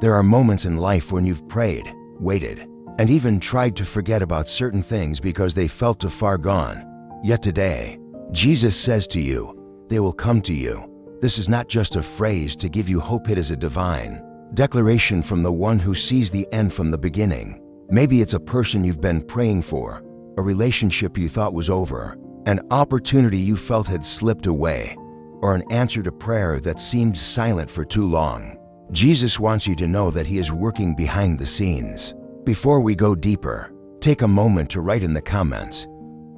There are moments in life when you've prayed, waited, and even tried to forget about certain things because they felt too far gone. Yet today, Jesus says to you, they will come to you. This is not just a phrase to give you hope, it is a divine declaration from the one who sees the end from the beginning. Maybe it's a person you've been praying for, a relationship you thought was over, an opportunity you felt had slipped away, or an answer to prayer that seemed silent for too long. Jesus wants you to know that He is working behind the scenes. Before we go deeper, take a moment to write in the comments,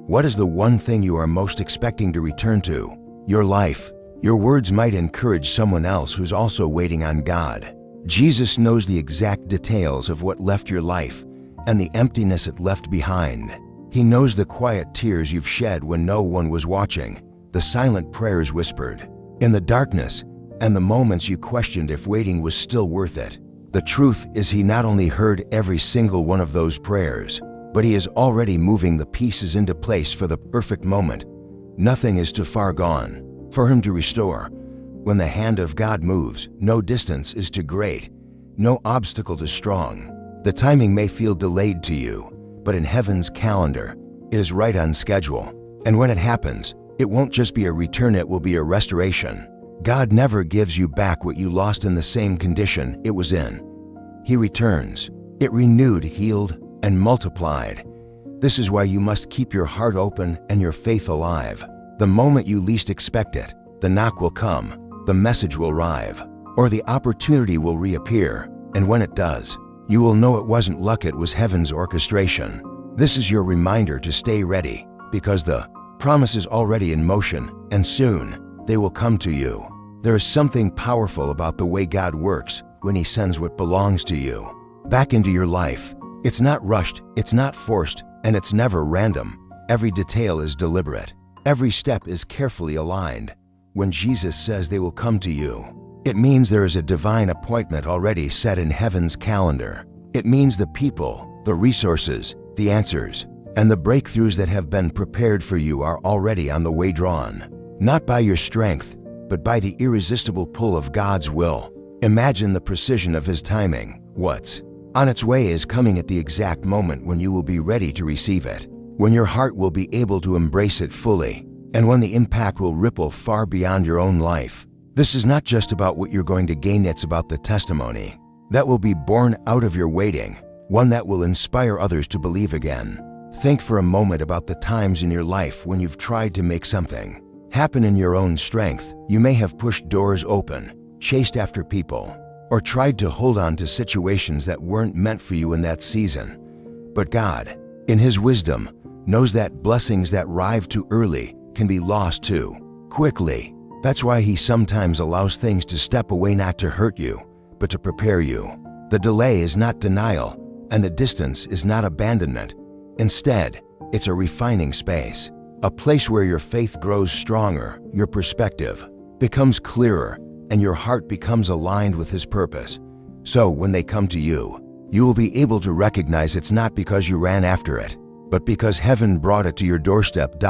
what is the one thing you are most expecting to return to? Your life. Your words might encourage someone else who's also waiting on God. Jesus knows the exact details of what left your life and the emptiness it left behind. He knows the quiet tears you've shed when no one was watching, the silent prayers whispered in the darkness, and the moments you questioned if waiting was still worth it. The truth is He not only heard every single one of those prayers, but He is already moving the pieces into place for the perfect moment. Nothing is too far gone for Him to restore. When the hand of God moves, no distance is too great, no obstacle too strong. The timing may feel delayed to you, but in heaven's calendar, it is right on schedule. And when it happens, it won't just be a return, it will be a restoration. God never gives you back what you lost in the same condition it was in. He returns it renewed, healed, and multiplied. This is why you must keep your heart open and your faith alive. The moment you least expect it, the knock will come, the message will arrive, or the opportunity will reappear. And when it does, you will know it wasn't luck, it was heaven's orchestration. This is your reminder to stay ready, because the promise is already in motion, and soon they will come to you. There is something powerful about the way God works when He sends what belongs to you back into your life. It's not rushed, it's not forced, and it's never random. Every detail is deliberate. Every step is carefully aligned. When Jesus says they will come to you, it means there is a divine appointment already set in heaven's calendar. It means the people, the resources, the answers, and the breakthroughs that have been prepared for you are already on the way, drawn not by your strength, but by the irresistible pull of God's will. Imagine the precision of His timing. What's on its way is coming at the exact moment when you will be ready to receive it, when your heart will be able to embrace it fully, and when the impact will ripple far beyond your own life. This is not just about what you're going to gain, it's about the testimony that will be born out of your waiting, one that will inspire others to believe again. Think for a moment about the times in your life when you've tried to make something happen in your own strength. You may have pushed doors open, chased after people, or tried to hold on to situations that weren't meant for you in that season. But God, in His wisdom, knows that blessings that arrive too early can be lost too quickly. That's why He sometimes allows things to step away, not to hurt you, but to prepare you. The delay is not denial, and the distance is not abandonment. Instead, it's a refining space, a place where your faith grows stronger, your perspective becomes clearer, and your heart becomes aligned with His purpose. So when they come to you, you will be able to recognize it's not because you ran after it, but because heaven brought it to your doorstep.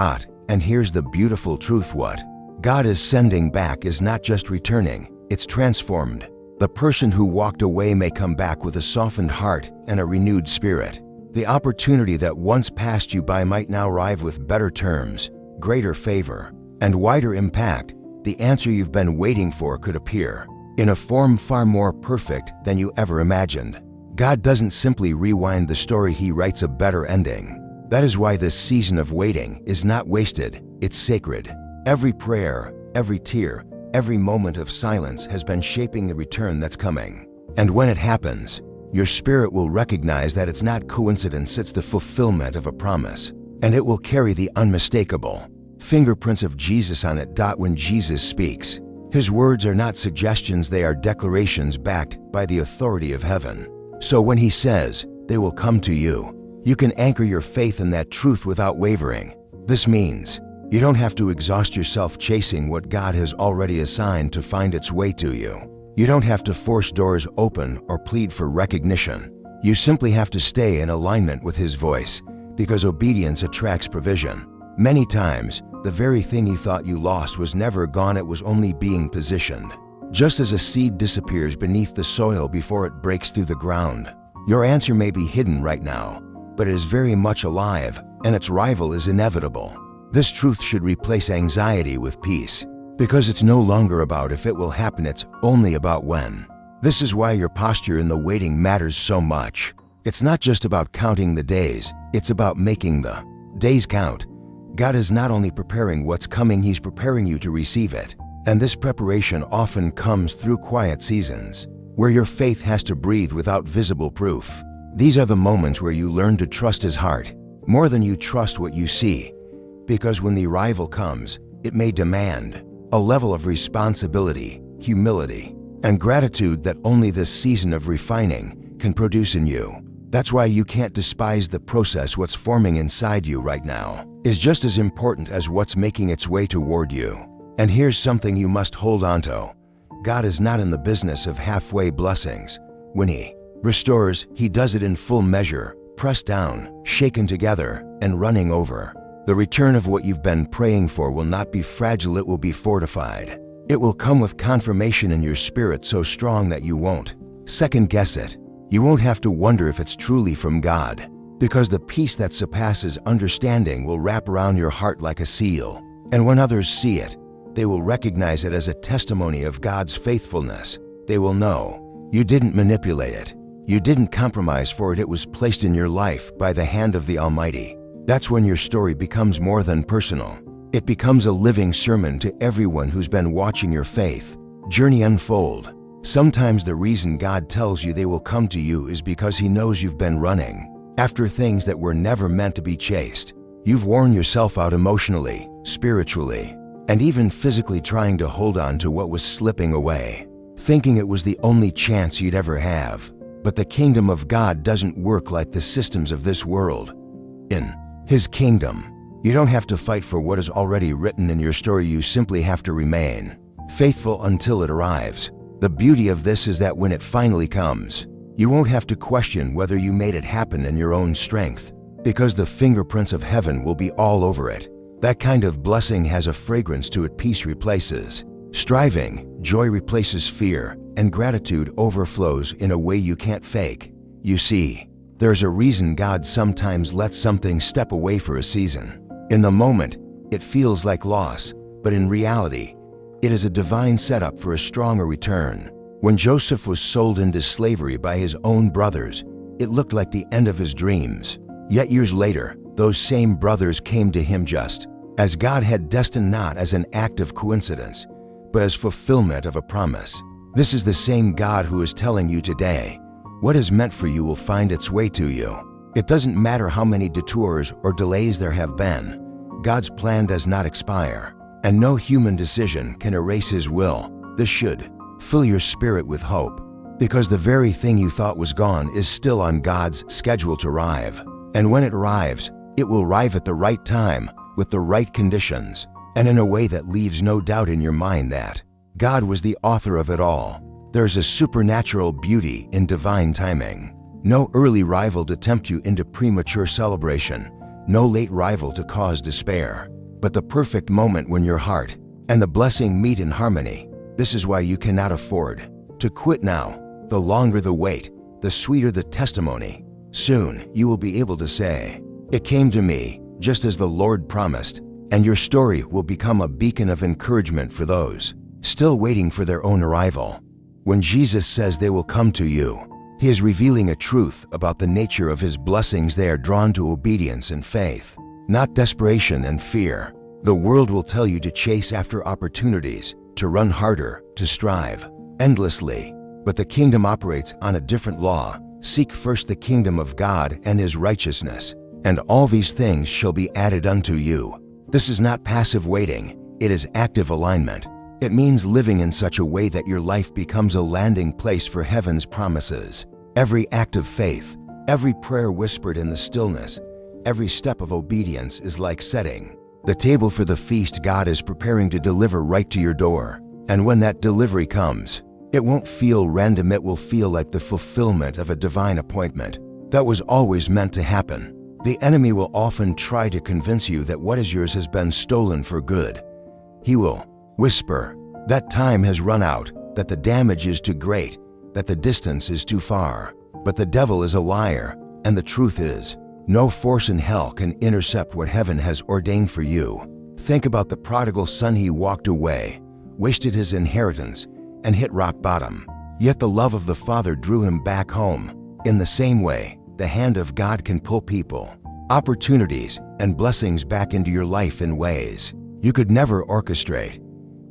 And here's the beautiful truth: what God is sending back is not just returning, it's transformed. The person who walked away may come back with a softened heart and a renewed spirit. The opportunity that once passed you by might now arrive with better terms, greater favor, and wider impact. The answer you've been waiting for could appear in a form far more perfect than you ever imagined. God doesn't simply rewind the story, He writes a better ending. That is why this season of waiting is not wasted, it's sacred. Every prayer, every tear, every moment of silence has been shaping the return that's coming. And when it happens, your spirit will recognize that it's not coincidence, it's the fulfillment of a promise. And it will carry the unmistakable fingerprints of Jesus on it. When Jesus speaks, His words are not suggestions, they are declarations backed by the authority of heaven. So when He says, they will come to you, you can anchor your faith in that truth without wavering. This means you don't have to exhaust yourself chasing what God has already assigned to find its way to you. You don't have to force doors open or plead for recognition. You simply have to stay in alignment with His voice, because obedience attracts provision. Many times, the very thing you thought you lost was never gone, it was only being positioned. Just as a seed disappears beneath the soil before it breaks through the ground, your answer may be hidden right now, but it is very much alive, and its arrival is inevitable. This truth should replace anxiety with peace, because it's no longer about if it will happen, it's only about when. This is why your posture in the waiting matters so much. It's not just about counting the days, it's about making the days count. God is not only preparing what's coming, He's preparing you to receive it. And this preparation often comes through quiet seasons, where your faith has to breathe without visible proof. These are the moments where you learn to trust His heart more than you trust what you see, because when the arrival comes, it may demand a level of responsibility, humility, and gratitude that only this season of refining can produce in you. That's why you can't despise the process. What's forming inside you right now is just as important as what's making its way toward you. And here's something you must hold on to. God is not in the business of halfway blessings. When He restores, He does it in full measure, pressed down, shaken together, and running over. The return of what you've been praying for will not be fragile, it will be fortified. It will come with confirmation in your spirit so strong that you won't second guess it. You won't have to wonder if it's truly from God, because the peace that surpasses understanding will wrap around your heart like a seal. And when others see it, they will recognize it as a testimony of God's faithfulness. They will know you didn't manipulate it. You didn't compromise for it. It was placed in your life by the hand of the Almighty. That's when your story becomes more than personal. It becomes a living sermon to everyone who's been watching your faith journey unfold. Sometimes the reason God tells you they will come to you is because He knows you've been running after things that were never meant to be chased. You've worn yourself out emotionally, spiritually, and even physically trying to hold on to what was slipping away, thinking it was the only chance you'd ever have. But the kingdom of God doesn't work like the systems of this world. In His kingdom, you don't have to fight for what is already written in your story. You simply have to remain faithful until it arrives. The beauty of this is that when it finally comes, you won't have to question whether you made it happen in your own strength, because the fingerprints of heaven will be all over it. That kind of blessing has a fragrance to it. Peace replaces striving, joy replaces fear, and gratitude overflows in a way you can't fake. You see, there's a reason God sometimes lets something step away for a season. In the moment, it feels like loss, but in reality, it is a divine setup for a stronger return. When Joseph was sold into slavery by his own brothers, it looked like the end of his dreams. Yet years later, those same brothers came to him just as God had destined, not as an act of coincidence, but as fulfillment of a promise. This is the same God who is telling you today, what is meant for you will find its way to you. It doesn't matter how many detours or delays there have been. God's plan does not expire, and no human decision can erase His will. This should fill your spirit with hope, because the very thing you thought was gone is still on God's schedule to arrive. And when it arrives, it will arrive at the right time, with the right conditions, and in a way that leaves no doubt in your mind that God was the author of it all. There's a supernatural beauty in divine timing. No early rival to tempt you into premature celebration, no late rival to cause despair, but the perfect moment when your heart and the blessing meet in harmony. This is why you cannot afford to quit now. The longer the wait, the sweeter the testimony. Soon you will be able to say, "It came to me just as the Lord promised," and your story will become a beacon of encouragement for those still waiting for their own arrival. When Jesus says they will come to you, He is revealing a truth about the nature of His blessings. They are drawn to obedience and faith, not desperation and fear. The world will tell you to chase after opportunities, to run harder, to strive endlessly. But the kingdom operates on a different law. Seek first the kingdom of God and His righteousness, and all these things shall be added unto you. This is not passive waiting, it is active alignment. It means living in such a way that your life becomes a landing place for heaven's promises. Every act of faith, every prayer whispered in the stillness, every step of obedience is like setting the table for the feast God is preparing to deliver right to your door. And when that delivery comes, it won't feel random, it will feel like the fulfillment of a divine appointment that was always meant to happen. The enemy will often try to convince you that what is yours has been stolen for good. He will whisper, "That time has run out. that the damage is too great, that the distance is too far. But the devil is a liar, and the truth is, no force in hell can intercept what heaven has ordained for you. Think about the prodigal son. He walked away, wasted his inheritance, and hit rock bottom. Yet the love of the Father drew him back home. In the same way, the hand of God can pull people, opportunities, and blessings back into your life in ways you could never orchestrate.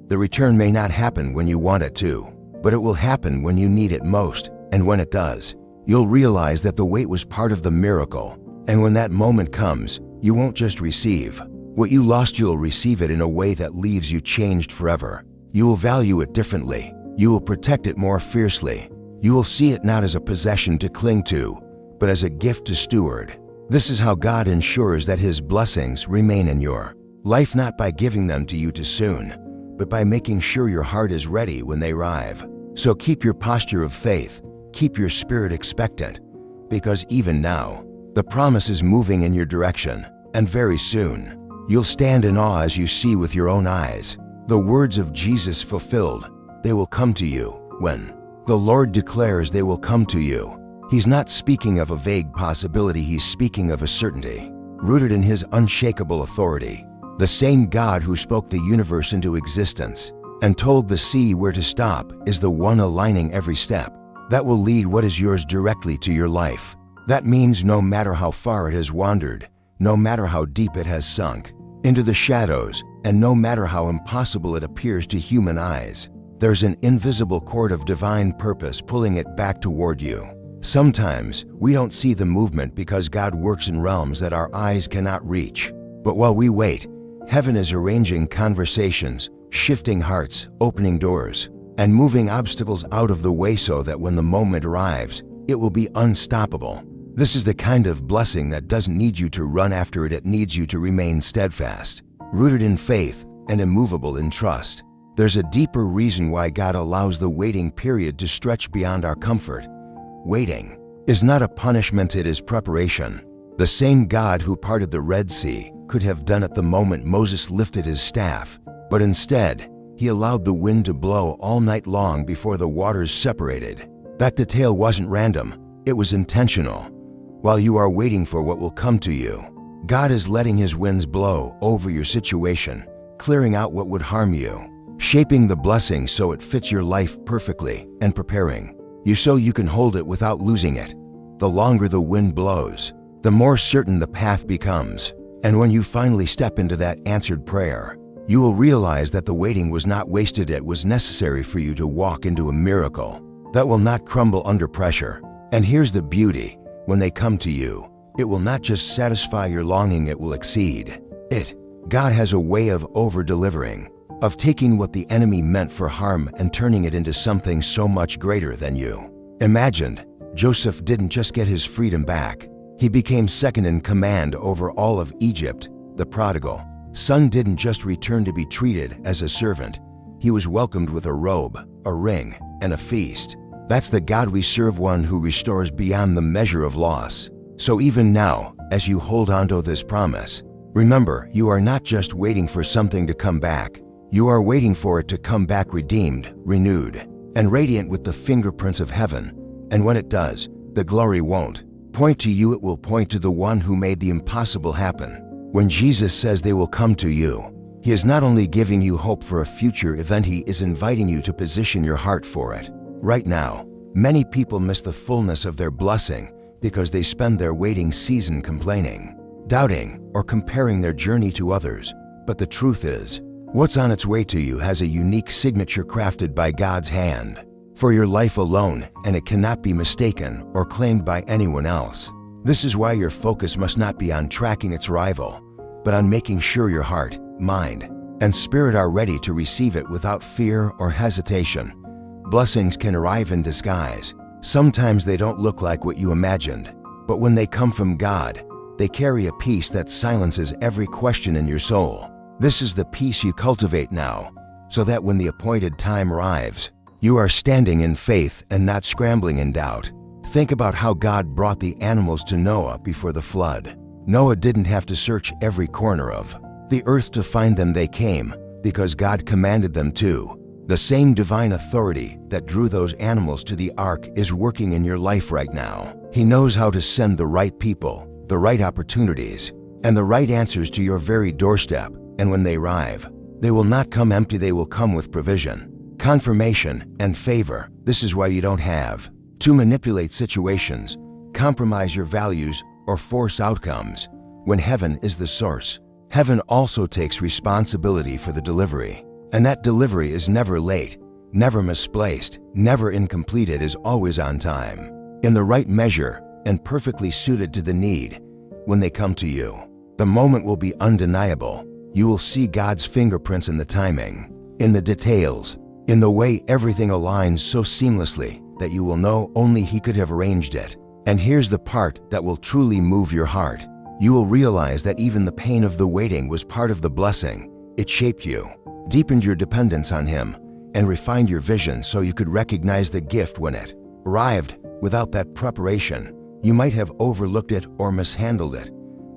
The return may not happen when you want it to, but it will happen when you need it most, and when it does, you'll realize that the wait was part of the miracle. And when that moment comes, you won't just receive what you lost, you'll receive it in a way that leaves you changed forever. You will value it differently. You will protect it more fiercely. You will see it not as a possession to cling to, but as a gift to steward. This is how God ensures that His blessings remain in your life, not by giving them to you too soon, but by making sure your heart is ready when they arrive. So keep your posture of faith, keep your spirit expectant, because even now, the promise is moving in your direction, and very soon, you'll stand in awe as you see with your own eyes the words of Jesus fulfilled. They will come to you. When the Lord declares they will come to you, He's not speaking of a vague possibility, He's speaking of a certainty, rooted in His unshakable authority. The same God who spoke the universe into existence and told the sea where to stop is the one aligning every step that will lead what is yours directly to your life. That means no matter how far it has wandered, no matter how deep it has sunk into the shadows, and no matter how impossible it appears to human eyes, there's an invisible cord of divine purpose pulling it back toward you. Sometimes we don't see the movement because God works in realms that our eyes cannot reach. But while we wait, heaven is arranging conversations, shifting hearts, opening doors, and moving obstacles out of the way so that when the moment arrives, it will be unstoppable. This is the kind of blessing that doesn't need you to run after it, it needs you to remain steadfast, rooted in faith, and immovable in trust. There's a deeper reason why God allows the waiting period to stretch beyond our comfort. Waiting is not a punishment, it is preparation. The same God who parted the Red Sea could have done it the moment Moses lifted his staff, but instead, He allowed the wind to blow all night long before the waters separated. That detail wasn't random, it was intentional. While you are waiting for what will come to you, God is letting His winds blow over your situation, clearing out what would harm you, shaping the blessing so it fits your life perfectly, and preparing you so you can hold it without losing it. The longer the wind blows, the more certain the path becomes. And when you finally step into that answered prayer, you will realize that the waiting was not wasted, it was necessary for you to walk into a miracle that will not crumble under pressure. And here's the beauty, when they come to you, it will not just satisfy your longing, it will exceed it. God has a way of over-delivering, of taking what the enemy meant for harm and turning it into something so much greater than you imagined. Joseph didn't just get his freedom back, he became second in command over all of Egypt. The prodigal son didn't just return to be treated as a servant, he was welcomed with a robe, a ring, and a feast. That's the God we serve, one who restores beyond the measure of loss. So even now, as you hold on to this promise, remember, you are not just waiting for something to come back, you are waiting for it to come back redeemed, renewed, and radiant with the fingerprints of heaven. And when it does, the glory won't point to you, it will point to the one who made the impossible happen. When Jesus says they will come to you, He is not only giving you hope for a future event, He is inviting you to position your heart for it. Right now, many people miss the fullness of their blessing because they spend their waiting season complaining, doubting, or comparing their journey to others. But the truth is, what's on its way to you has a unique signature crafted by God's hand for your life alone, and it cannot be mistaken or claimed by anyone else. This is why your focus must not be on tracking its rival, but on making sure your heart, mind, and spirit are ready to receive it without fear or hesitation. Blessings can arrive in disguise. Sometimes they don't look like what you imagined, but when they come from God, they carry a peace that silences every question in your soul. This is the peace you cultivate now, so that when the appointed time arrives, you are standing in faith and not scrambling in doubt. Think about how God brought the animals to Noah before the flood. Noah didn't have to search every corner of the earth to find them. They came because God commanded them to. The same divine authority that drew those animals to the ark is working in your life right now. He knows how to send the right people, the right opportunities, and the right answers to your very doorstep. And when they arrive, they will not come empty, they will come with provision, confirmation, and favor. This is why you don't have to manipulate situations, compromise your values, or force outcomes. When heaven is the source, heaven also takes responsibility for the delivery. And that delivery is never late, never misplaced, never incomplete. It is always on time, in the right measure, and perfectly suited to the need. When they come to you, the moment will be undeniable. You will see God's fingerprints in the timing, in the details, in the way everything aligns so seamlessly that you will know only He could have arranged it. And here's the part that will truly move your heart. You will realize that even the pain of the waiting was part of the blessing. It shaped you, deepened your dependence on Him, and refined your vision so you could recognize the gift when it arrived. Without that preparation, you might have overlooked it or mishandled it.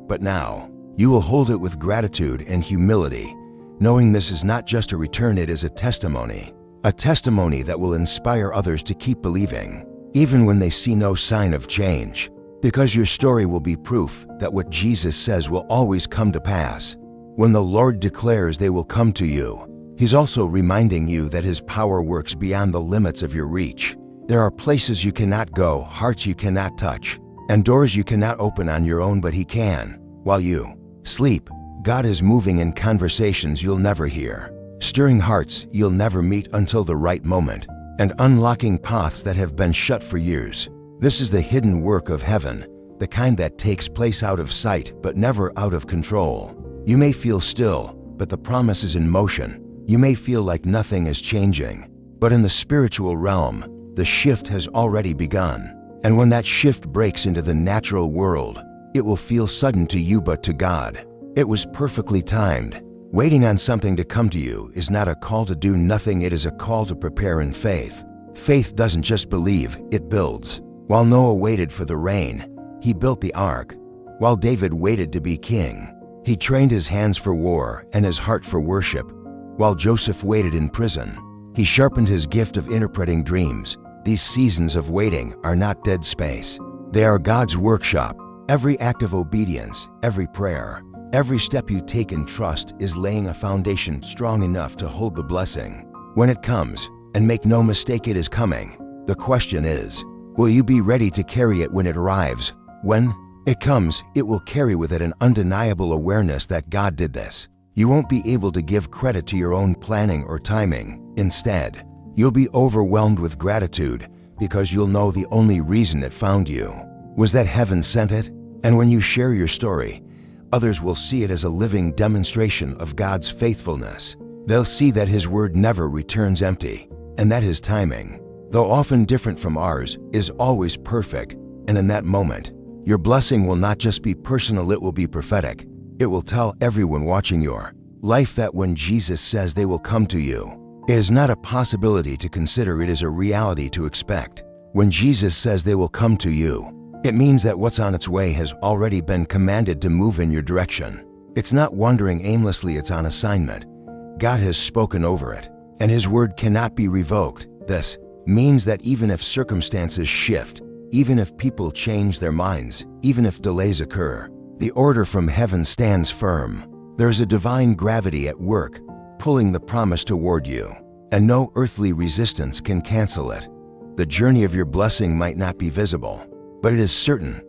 But now, you will hold it with gratitude and humility, knowing this is not just a return, it is a testimony that will inspire others to keep believing, even when they see no sign of change, because your story will be proof that what Jesus says will always come to pass. When the Lord declares they will come to you, He's also reminding you that His power works beyond the limits of your reach. There are places you cannot go, hearts you cannot touch, and doors you cannot open on your own, but He can. While you sleep, God is moving in conversations you'll never hear, stirring hearts you'll never meet until the right moment, and unlocking paths that have been shut for years. This is the hidden work of heaven, the kind that takes place out of sight but never out of control. You may feel still, but the promise is in motion. You may feel like nothing is changing, but in the spiritual realm, the shift has already begun. And when that shift breaks into the natural world, it will feel sudden to you, but to God, it was perfectly timed. Waiting on something to come to you is not a call to do nothing, it is a call to prepare in faith. Faith doesn't just believe, it builds. While Noah waited for the rain, he built the ark. While David waited to be king, he trained his hands for war and his heart for worship. While Joseph waited in prison, he sharpened his gift of interpreting dreams. These seasons of waiting are not dead space. They are God's workshop. Every act of obedience, every prayer, every step you take in trust is laying a foundation strong enough to hold the blessing. When it comes, and make no mistake, it is coming, the question is, will you be ready to carry it when it arrives? When it comes, it will carry with it an undeniable awareness that God did this. You won't be able to give credit to your own planning or timing. Instead, you'll be overwhelmed with gratitude because you'll know the only reason it found you was that heaven sent it. And when you share your story, others will see it as a living demonstration of God's faithfulness. They'll see that His word never returns empty, and that His timing, though often different from ours, is always perfect. And in that moment, your blessing will not just be personal, it will be prophetic. It will tell everyone watching your life that when Jesus says they will come to you, it is not a possibility to consider, it is a reality to expect. When Jesus says they will come to you, it means that what's on its way has already been commanded to move in your direction. It's not wandering aimlessly, it's on assignment. God has spoken over it, and His word cannot be revoked. This means that even if circumstances shift, even if people change their minds, even if delays occur, the order from heaven stands firm. There's a divine gravity at work, pulling the promise toward you, and no earthly resistance can cancel it. The journey of your blessing might not be visible, but it is certain.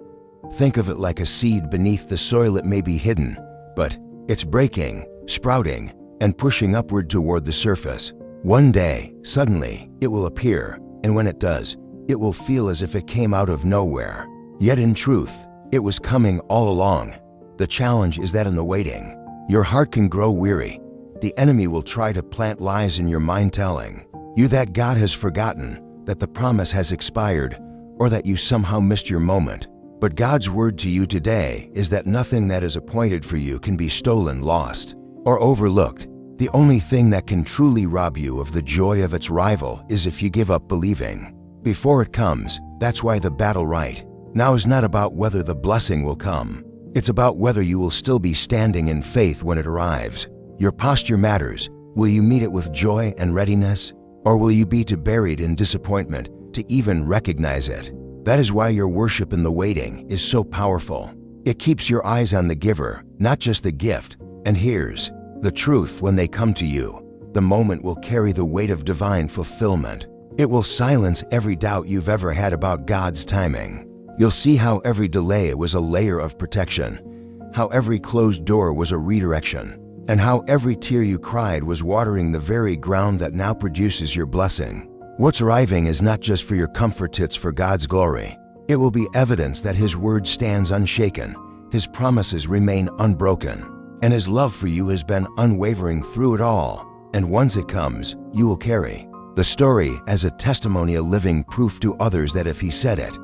Think of it like a seed beneath the soil. It may be hidden, but it's breaking, sprouting, and pushing upward toward the surface. One day, suddenly, it will appear, and when it does, it will feel as if it came out of nowhere. Yet in truth, it was coming all along. The challenge is that in the waiting, your heart can grow weary. The enemy will try to plant lies in your mind telling you that God has forgotten, that the promise has expired, or that you somehow missed your moment. But God's word to you today is that nothing that is appointed for you can be stolen, lost, or overlooked. The only thing that can truly rob you of the joy of its rival is if you give up believing before it comes. That's why the battle right now is not about whether the blessing will come. It's about whether you will still be standing in faith when it arrives. Your posture matters. Will you meet it with joy and readiness? Or will you be too buried in disappointment to even recognize it? That is why your worship in the waiting is so powerful. It keeps your eyes on the giver, not just the gift. And here's the truth: when they come to you, the moment will carry the weight of divine fulfillment. It will silence every doubt you've ever had about God's timing. You'll see how every delay was a layer of protection, how every closed door was a redirection, and how every tear you cried was watering the very ground that now produces your blessing. What's arriving is not just for your comfort, it's for God's glory. It will be evidence that His word stands unshaken, His promises remain unbroken, and His love for you has been unwavering through it all. And once it comes, you will carry the story as a testimony, a living proof to others that if He said it,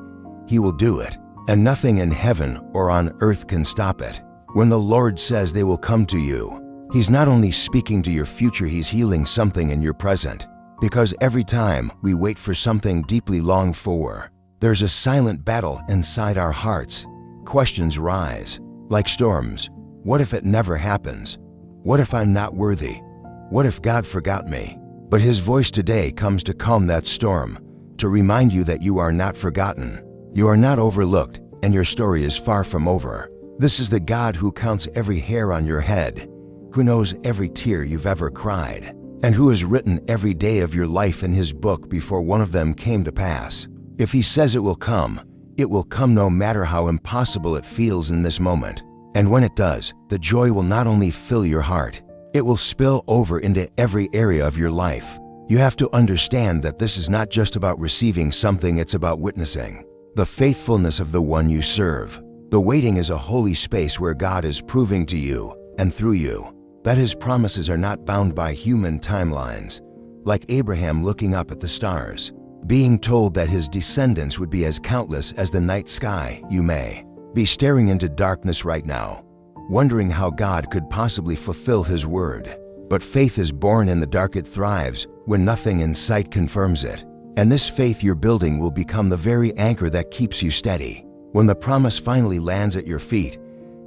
He will do it, and nothing in heaven or on earth can stop it. When the Lord says they will come to you, He's not only speaking to your future, He's healing something in your present. Because every time we wait for something deeply longed for, there's a silent battle inside our hearts. Questions rise, like storms. What if it never happens? What if I'm not worthy? What if God forgot me? But His voice today comes to calm that storm, to remind you that you are not forgotten, you are not overlooked, and your story is far from over. This is the God who counts every hair on your head, who knows every tear you've ever cried, and who has written every day of your life in His book before one of them came to pass. If He says it will come no matter how impossible it feels in this moment. And when it does, the joy will not only fill your heart, it will spill over into every area of your life. You have to understand that this is not just about receiving something, it's about witnessing the faithfulness of the one you serve. The waiting is a holy space where God is proving to you and through you that His promises are not bound by human timelines. Like Abraham looking up at the stars, being told that his descendants would be as countless as the night sky. You may be staring into darkness right now, wondering how God could possibly fulfill His word. But faith is born in the dark. It thrives when nothing in sight confirms it. And this faith you're building will become the very anchor that keeps you steady when the promise finally lands at your feet.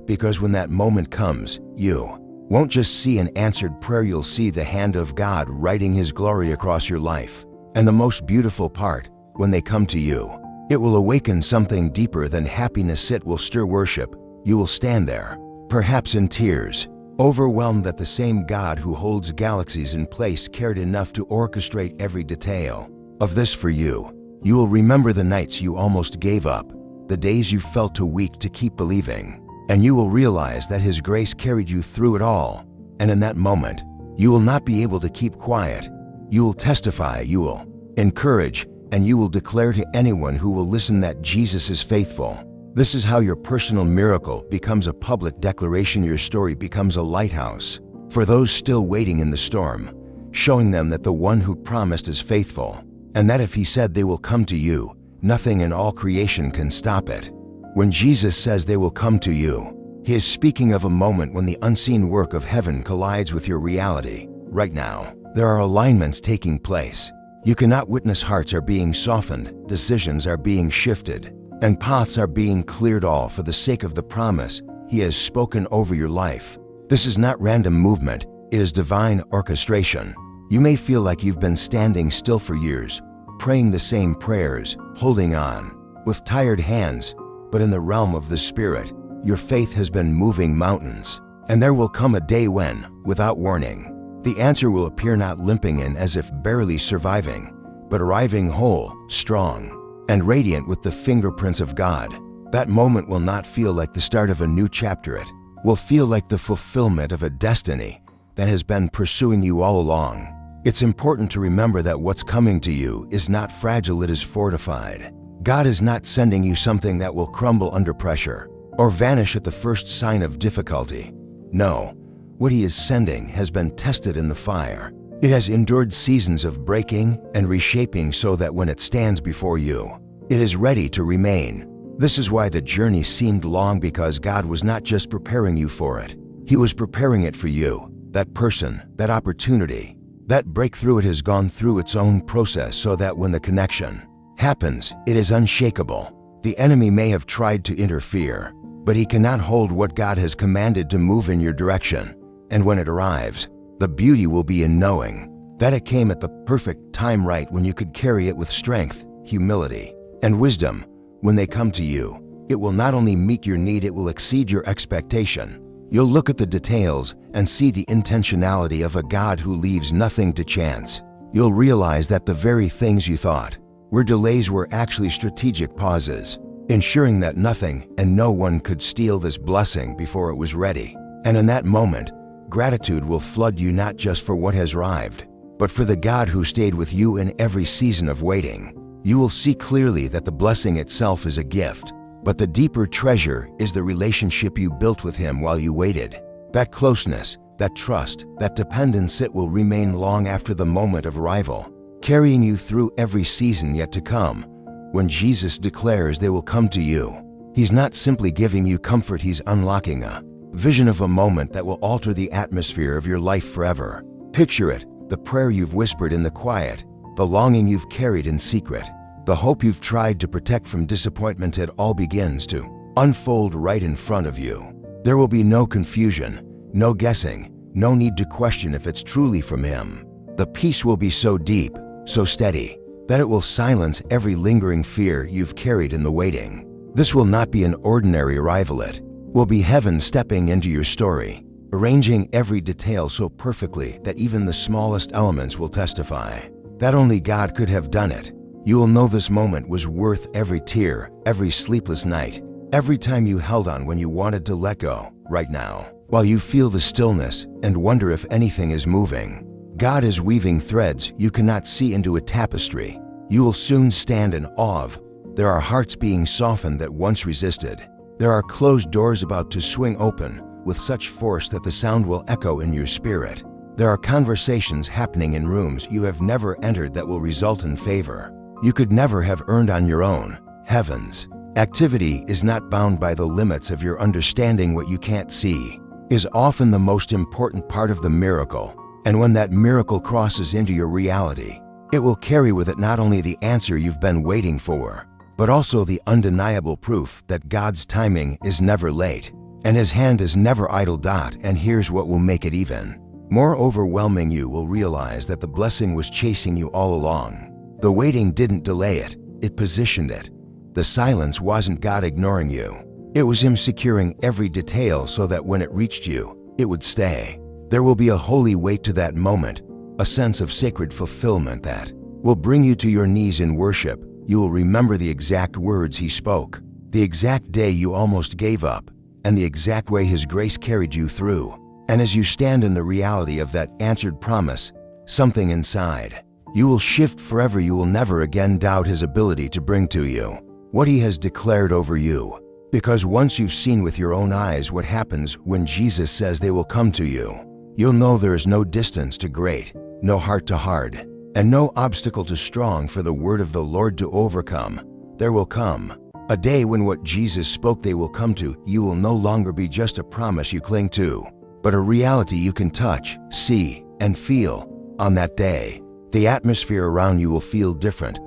Because when that moment comes, you won't just see an answered prayer, you'll see the hand of God writing His glory across your life. And the most beautiful part, when they come to you, it will awaken something deeper than happiness. It will stir worship. You will stand there, perhaps in tears, overwhelmed that the same God who holds galaxies in place cared enough to orchestrate every detail of this for you. You will remember the nights you almost gave up, the days you felt too weak to keep believing, and you will realize that His grace carried you through it all. And in that moment, you will not be able to keep quiet. You will testify, you will encourage, and you will declare to anyone who will listen that Jesus is faithful. This is how your personal miracle becomes a public declaration. Your story becomes a lighthouse for those still waiting in the storm, showing them that the one who promised is faithful, and that if He said they will come to you, nothing in all creation can stop it. When Jesus says they will come to you, He is speaking of a moment when the unseen work of heaven collides with your reality. Right now, there are alignments taking place. You cannot witness. Hearts are being softened, decisions are being shifted, and paths are being cleared, all for the sake of the promise He has spoken over your life. This is not random movement, it is divine orchestration. You may feel like you've been standing still for years, praying the same prayers, holding on with tired hands, but in the realm of the Spirit, your faith has been moving mountains. And there will come a day when, without warning, the answer will appear, not limping in as if barely surviving, but arriving whole, strong, and radiant with the fingerprints of God. That moment will not feel like the start of a new chapter. It will feel like the fulfillment of a destiny that has been pursuing you all along. It's important to remember that what's coming to you is not fragile, it is fortified. God is not sending you something that will crumble under pressure or vanish at the first sign of difficulty. No, what He is sending has been tested in the fire. It has endured seasons of breaking and reshaping so that when it stands before you, it is ready to remain. This is why the journey seemed long, because God was not just preparing you for it. He was preparing it for you. That person, that opportunity, that breakthrough, it has gone through its own process so that when the connection happens, it is unshakable. The enemy may have tried to interfere, but he cannot hold what God has commanded to move in your direction. And when it arrives, The beauty will be in knowing that it came at the perfect time, right when you could carry it with strength, humility, and wisdom. When they come to you, it will not only meet your need, it will exceed your expectation. You'll look at the details and see the intentionality of a God who leaves nothing to chance. You'll realize that the very things you thought were delays were actually strategic pauses, ensuring that nothing and no one could steal this blessing before it was ready. And in that moment, gratitude will flood you, not just for what has arrived, but for the God who stayed with you in every season of waiting. You will see clearly that the blessing itself is a gift, but the deeper treasure is the relationship you built with Him while you waited. That closeness, that trust, that dependence, it will remain long after the moment of arrival, carrying you through every season yet to come. When Jesus declares they will come to you, He's not simply giving you comfort, He's unlocking a vision of a moment that will alter the atmosphere of your life forever. Picture it, the prayer you've whispered in the quiet, the longing you've carried in secret, the hope you've tried to protect from disappointment. It all begins to unfold right in front of you. There will be no confusion, no guessing, no need to question if it's truly from Him. The peace will be so deep, so steady, that it will silence every lingering fear you've carried in the waiting. This will not be an ordinary arrival, it will be heaven stepping into your story, arranging every detail so perfectly that even the smallest elements will testify that only God could have done it. You will know this moment was worth every tear, every sleepless night, every time you held on when you wanted to let go. Right now, while you feel the stillness and wonder if anything is moving, God is weaving threads you cannot see into a tapestry you will soon stand in awe of. There are hearts being softened that once resisted. There are closed doors about to swing open with such force that the sound will echo in your spirit. There are conversations happening in rooms you have never entered that will result in favor you could never have earned on your own. Heaven's activity is not bound by the limits of your understanding. What you can't see is often the most important part of the miracle. And when that miracle crosses into your reality, it will carry with it not only the answer you've been waiting for, but also the undeniable proof that God's timing is never late, and His hand is never idle. And here's what will make it even more overwhelming. You will realize that the blessing was chasing you all along. The waiting didn't delay it, it positioned it. The silence wasn't God ignoring you. It was Him securing every detail so that when it reached you, it would stay. There will be a holy weight to that moment, a sense of sacred fulfillment that will bring you to your knees in worship. You will remember the exact words He spoke, the exact day you almost gave up, and the exact way His grace carried you through. And as you stand in the reality of that answered promise, something inside you will shift forever. You will never again doubt His ability to bring to you what He has declared over you. Because once you've seen with your own eyes what happens when Jesus says they will come to you, you'll know there is no distance too great, no heart too hard, and no obstacle too strong for the word of the Lord to overcome. There will come a day when what Jesus spoke they will come to you will no longer be just a promise you cling to, but a reality you can touch, see, and feel. On that day, the atmosphere around you will feel different,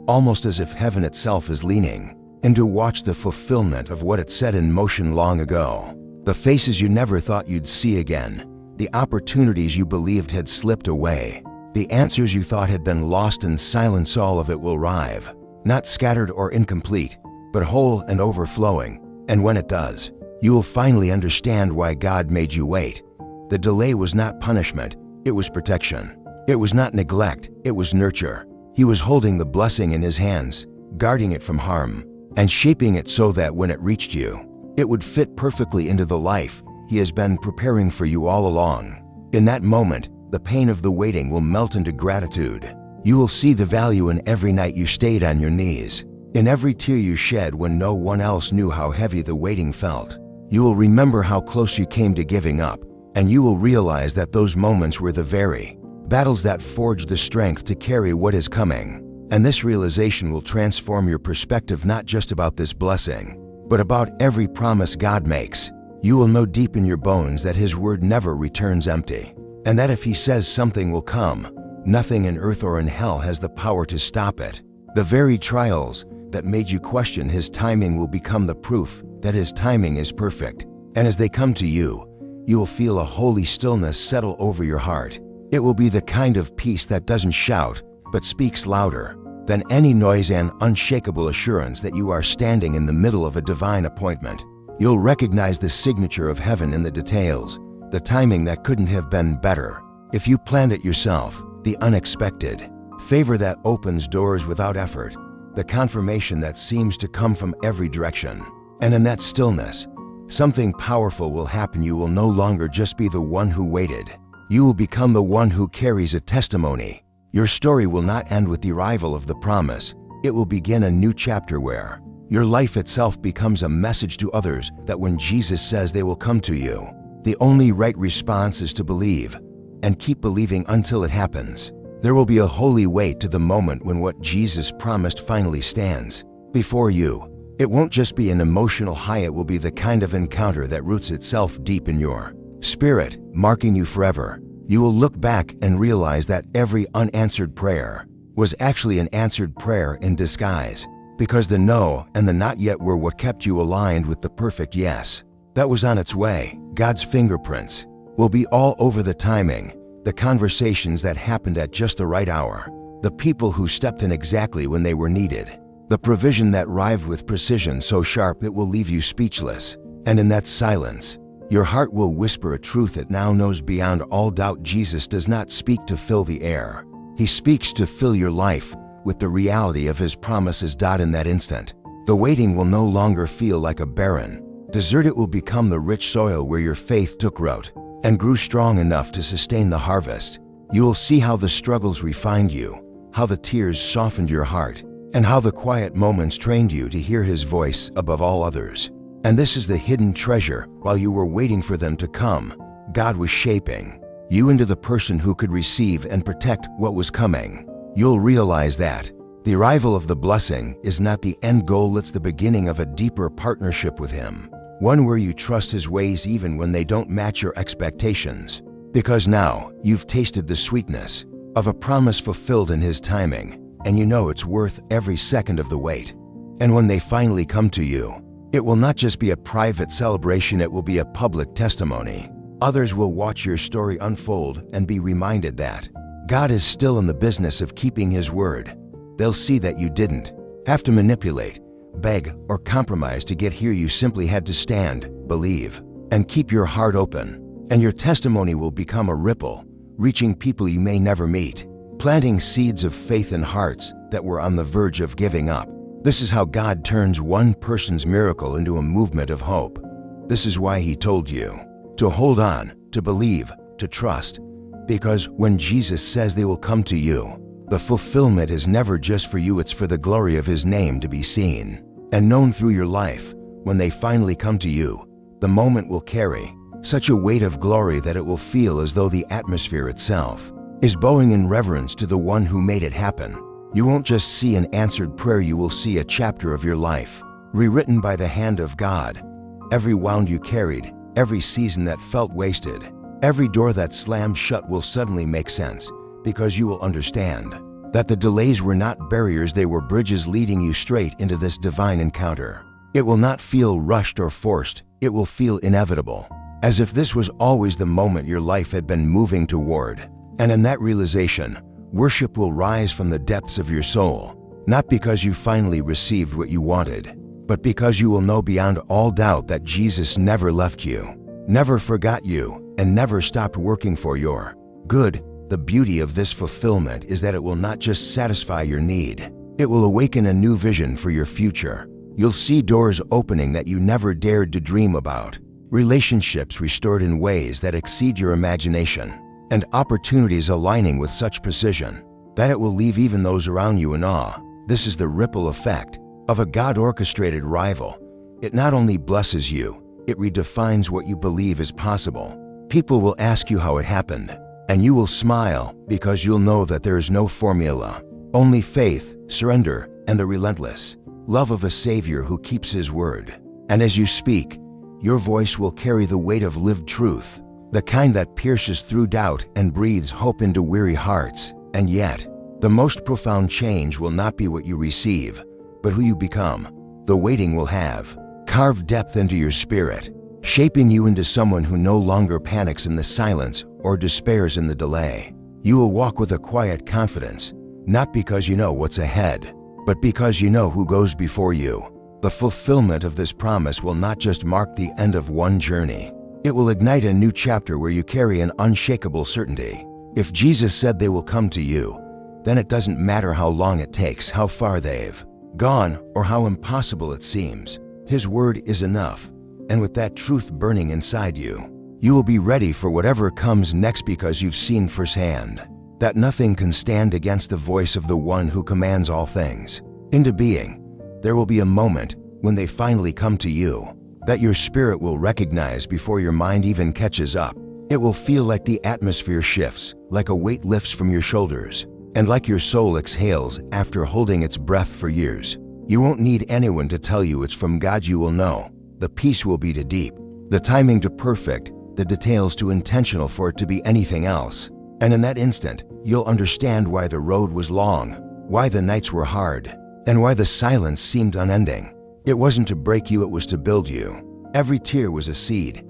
almost as if heaven itself is leaning in to watch the fulfillment of what it set in motion long ago. The faces you never thought you'd see again, the opportunities you believed had slipped away, the answers you thought had been lost in silence, all of it will arrive, not scattered or incomplete, but whole and overflowing. And when it does, you will finally understand why God made you wait. The delay was not punishment, it was protection. It was not neglect, it was nurture. He was holding the blessing in His hands, guarding it from harm, and shaping it so that when it reached you, it would fit perfectly into the life He has been preparing for you all along. In that moment, the pain of the waiting will melt into gratitude. You will see the value in every night you stayed on your knees, in every tear you shed when no one else knew how heavy the waiting felt. You will remember how close you came to giving up, and you will realize that those moments were the very battles that forged the strength to carry what is coming. And this realization will transform your perspective, not just about this blessing, but about every promise God makes. You will know deep in your bones that His word never returns empty, and that if He says something will come, nothing in earth or in hell has the power to stop it. The very trials that made you question His timing will become the proof that His timing is perfect. And as they come to you, you will feel a holy stillness settle over your heart. It will be the kind of peace that doesn't shout, but speaks louder than any noise, and unshakable assurance that you are standing in the middle of a divine appointment. You'll recognize the signature of heaven in the details, the timing that couldn't have been better. If you planned it yourself, the unexpected, favor that opens doors without effort, the confirmation that seems to come from every direction. And in that stillness, something powerful will happen. You will no longer just be the one who waited. You will become the one who carries a testimony. Your story will not end with the arrival of the promise. It will begin a new chapter where your life itself becomes a message to others that when Jesus says they will come to you, the only right response is to believe, and keep believing until it happens. There will be a holy wait to the moment when what Jesus promised finally stands before you. It won't just be an emotional high, it will be the kind of encounter that roots itself deep in your spirit, marking you forever. You will look back and realize that every unanswered prayer was actually an answered prayer in disguise, because the no and the not yet were what kept you aligned with the perfect yes that was on its way. God's fingerprints will be all over the timing, the conversations that happened at just the right hour, the people who stepped in exactly when they were needed, the provision that arrived with precision so sharp it will leave you speechless. And in that silence, your heart will whisper a truth it now knows beyond all doubt. Jesus does not speak to fill the air. He speaks to fill your life with the reality of His promises. In that instant, the waiting will no longer feel like a barren desert. It will become the rich soil where your faith took root and grew strong enough to sustain the harvest. You will see how the struggles refined you, how the tears softened your heart, and how the quiet moments trained you to hear His voice above all others. And this is the hidden treasure. While you were waiting for them to come, God was shaping you into the person who could receive and protect what was coming. You'll realize that the arrival of the blessing is not the end goal, it's the beginning of a deeper partnership with Him, one where you trust His ways even when they don't match your expectations, because now you've tasted the sweetness of a promise fulfilled in His timing, and you know it's worth every second of the wait. And when they finally come to you, it will not just be a private celebration, it will be a public testimony. Others will watch your story unfold and be reminded that God is still in the business of keeping His word. They'll see that you didn't have to manipulate, beg, or compromise to get here. You simply had to stand, believe, and keep your heart open. And your testimony will become a ripple, reaching people you may never meet, planting seeds of faith in hearts that were on the verge of giving up. This is how God turns one person's miracle into a movement of hope. This is why He told you to hold on, to believe, to trust, because when Jesus says they will come to you, the fulfillment is never just for you, it's for the glory of His name to be seen and known through your life. When they finally come to you, the moment will carry such a weight of glory that it will feel as though the atmosphere itself is bowing in reverence to the one who made it happen. You won't just see an answered prayer, you will see a chapter of your life, rewritten by the hand of God. Every wound you carried, every season that felt wasted, every door that slammed shut will suddenly make sense, because you will understand that the delays were not barriers, they were bridges leading you straight into this divine encounter. It will not feel rushed or forced, it will feel inevitable, as if this was always the moment your life had been moving toward. And in that realization, worship will rise from the depths of your soul, not because you finally received what you wanted, but because you will know beyond all doubt that Jesus never left you, never forgot you, and never stopped working for your good. The beauty of this fulfillment is that it will not just satisfy your need, it will awaken a new vision for your future. You'll see doors opening that you never dared to dream about, relationships restored in ways that exceed your imagination, and opportunities aligning with such precision that it will leave even those around you in awe. This is the ripple effect of a God-orchestrated arrival. It not only blesses you, it redefines what you believe is possible. People will ask you how it happened, and you will smile because you'll know that there is no formula, only faith, surrender, and the relentless love of a Savior who keeps His word. And as you speak, your voice will carry the weight of lived truth, the kind that pierces through doubt and breathes hope into weary hearts. And yet, the most profound change will not be what you receive, but who you become. The waiting will have carved depth into your spirit, shaping you into someone who no longer panics in the silence or despairs in the delay. You will walk with a quiet confidence, not because you know what's ahead, but because you know who goes before you. The fulfillment of this promise will not just mark the end of one journey. It will ignite a new chapter where you carry an unshakable certainty. If Jesus said they will come to you, then it doesn't matter how long it takes, how far they've gone, or how impossible it seems. His word is enough, and with that truth burning inside you, you will be ready for whatever comes next because you've seen firsthand that nothing can stand against the voice of the one who commands all things into being. There will be a moment when they finally come to you that your spirit will recognize before your mind even catches up. It will feel like the atmosphere shifts, like a weight lifts from your shoulders, and like your soul exhales after holding its breath for years. You won't need anyone to tell you it's from God. You will know. The peace will be too deep, the timing too perfect, the details too intentional for it to be anything else. And in that instant, you'll understand why the road was long, why the nights were hard, and why the silence seemed unending. It wasn't to break you, it was to build you. Every tear was a seed.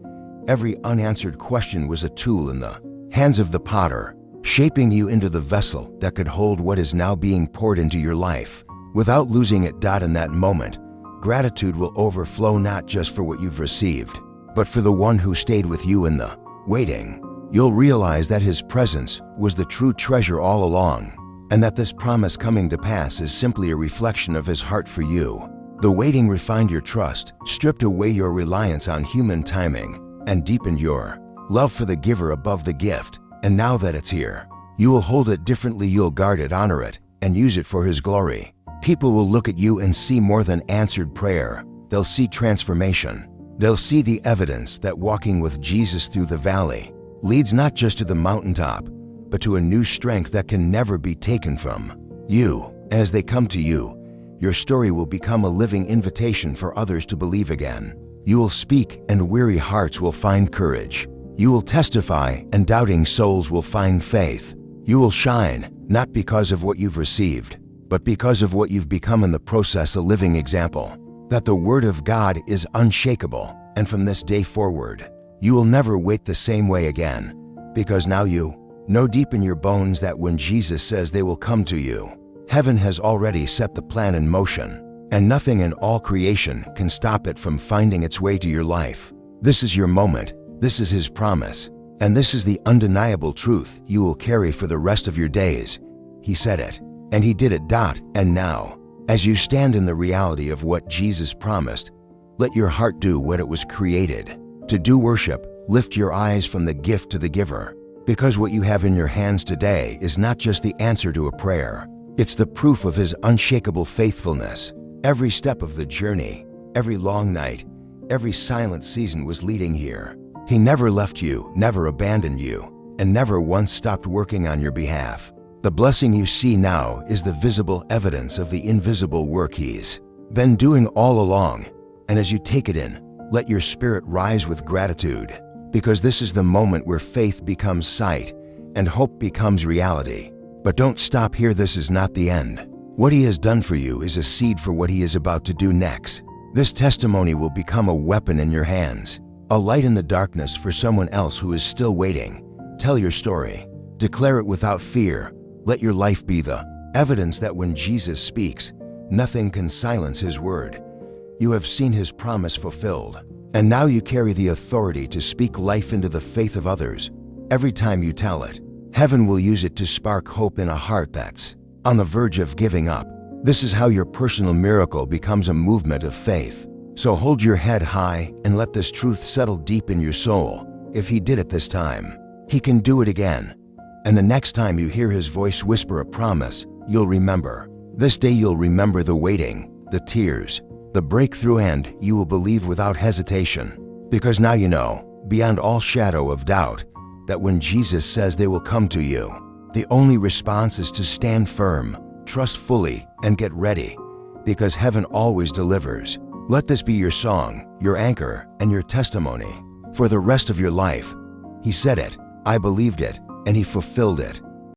Every unanswered question was a tool in the hands of the potter, shaping you into the vessel that could hold what is now being poured into your life. Without losing it. In that moment, gratitude will overflow, not just for what you've received, but for the one who stayed with you in the waiting. You'll realize that his presence was the true treasure all along, and that this promise coming to pass is simply a reflection of his heart for you. The waiting refined your trust, stripped away your reliance on human timing, and deepened your love for the giver above the gift. And now that it's here, you will hold it differently. You'll guard it, honor it, and use it for his glory. People will look at you and see more than answered prayer. They'll see transformation. They'll see the evidence that walking with Jesus through the valley leads not just to the mountaintop, but to a new strength that can never be taken from you. As they come to you, your story will become a living invitation for others to believe again. You will speak, and weary hearts will find courage. You will testify, and doubting souls will find faith. You will shine, not because of what you've received, but because of what you've become in the process, a living example that the Word of God is unshakable. And from this day forward, you will never wait the same way again, because now you know deep in your bones that when Jesus says they will come to you, heaven has already set the plan in motion, and nothing in all creation can stop it from finding its way to your life. This is your moment, this is his promise, and this is the undeniable truth you will carry for the rest of your days. He said it, and he did it. And now, as you stand in the reality of what Jesus promised, let your heart do what it was created to do. Worship. Lift your eyes from the gift to the giver, because what you have in your hands today is not just the answer to a prayer, it's the proof of his unshakable faithfulness. Every step of the journey, every long night, every silent season was leading here. He never left you, never abandoned you, and never once stopped working on your behalf. The blessing you see now is the visible evidence of the invisible work he's been doing all along. And as you take it in, let your spirit rise with gratitude, because this is the moment where faith becomes sight and hope becomes reality. But don't stop here. This is not the end. What he has done for you is a seed for what he is about to do next. This testimony will become a weapon in your hands, a light in the darkness for someone else who is still waiting. Tell your story. Declare it without fear. Let your life be the evidence that when Jesus speaks, nothing can silence his word. You have seen his promise fulfilled, and now you carry the authority to speak life into the faith of others. Every time you tell it, heaven will use it to spark hope in a heart that's on the verge of giving up. This is how your personal miracle becomes a movement of faith. So hold your head high and let this truth settle deep in your soul. If he did it this time, he can do it again. And the next time you hear his voice whisper a promise, you'll remember. This day you'll remember the waiting, the tears, the breakthrough, and you will believe without hesitation. Because now you know, beyond all shadow of doubt, that when Jesus says they will come to you, the only response is to stand firm, trust fully, and get ready, because heaven always delivers. Let this be your song, your anchor, and your testimony for the rest of your life. He said it, I believed it, and he fulfilled it.